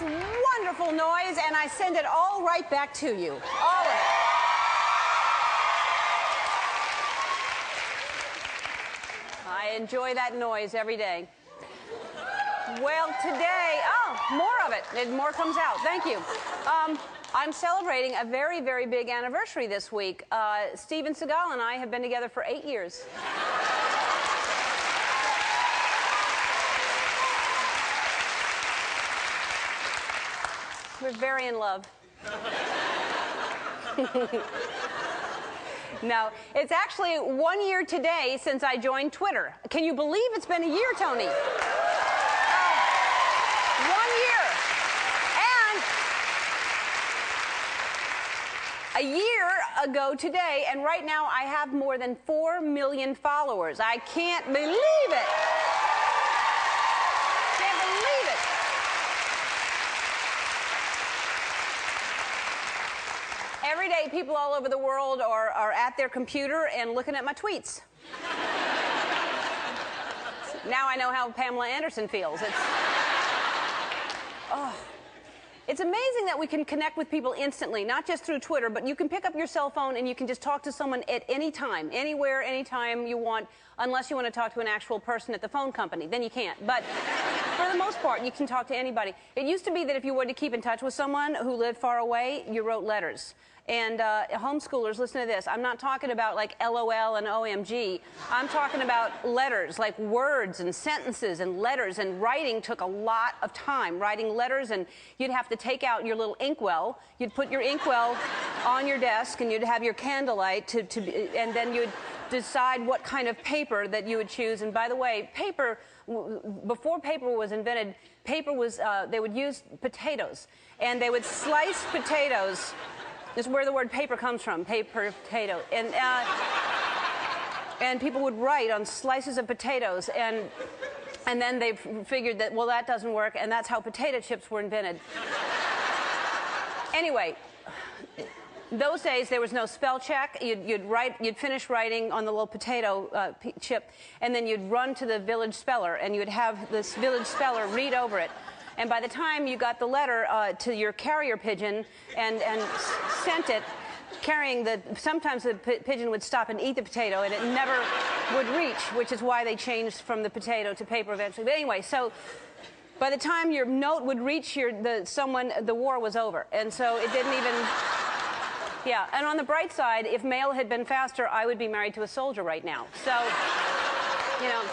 wonderful noise, and I send it all right back to you. All of it. I enjoy that noise every day. Well, today, more of it. More comes out. Thank you. I'm celebrating a very, very big anniversary this week. Steven Seagal and I have been together for 8 years. We're very in love. No, it's actually 1 year today since I joined Twitter. Can you believe it's been a year, Tony? 1 year. And a year ago today, and right now I have more than 4 million followers. I can't believe it. Can't believe it. Every day, people all over the world are at their computer and looking at my tweets. Now I know how Pamela Anderson feels. It's amazing that we can connect with people instantly, not just through Twitter, but you can pick up your cell phone and you can just talk to someone at any time, anywhere, anytime you want, unless you want to talk to an actual person at the phone company. Then you can't. But for the most part, you can talk to anybody. It used to be that if you wanted to keep in touch with someone who lived far away, you wrote letters. And homeschoolers, listen to this. I'm not talking about like LOL and OMG. I'm talking about letters, like words and sentences and letters. And writing took a lot of time. Writing letters, and you'd have to take out your little inkwell. You'd put your inkwell on your desk, and you'd have your candlelight and then you'd decide what kind of paper that you would choose. And by the way, paper, before paper was invented, paper was, they would use potatoes. And they would slice potatoes. This is where the word paper comes from, paper, potato. And people would write on slices of potatoes, and then they figured that, well, that doesn't work, and that's how potato chips were invented. Anyway, those days there was no spell check. You'd finish writing on the little potato chip, and then you'd run to the village speller, and you'd have this village speller read over it. And by the time you got the letter to your carrier pigeon and sent it, carrying sometimes the pigeon would stop and eat the potato, and it never would reach, which is why they changed from the potato to paper eventually. But anyway, so by the time your note would reach the war was over. And so it didn't even, yeah. And on the bright side, if mail had been faster, I would be married to a soldier right now. So, you know,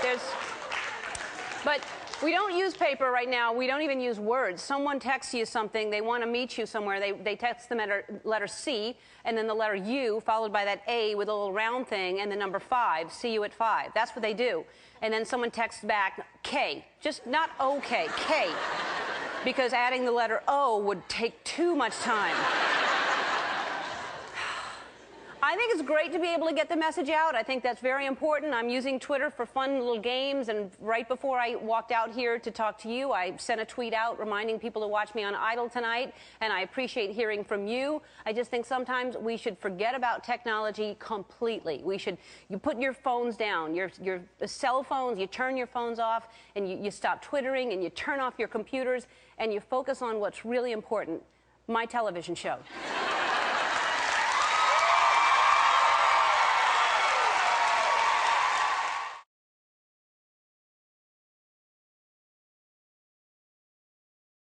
but we don't use paper right now. We don't even use words. Someone texts you something. They want to meet you somewhere. They text the letter C, and then the letter U, followed by that A with a little round thing, and the number 5. See you at 5. That's what they do. And then someone texts back K. Just not OK, K. Because adding the letter O would take too much time. I think it's great to be able to get the message out. I think that's very important. I'm using Twitter for fun little games, and right before I walked out here to talk to you, I sent a tweet out reminding people to watch me on Idol tonight, and I appreciate hearing from you. I just think sometimes we should forget about technology completely. You put your phones down, your cell phones, you turn your phones off, and you stop Twittering, and you turn off your computers, and you focus on what's really important, my television show.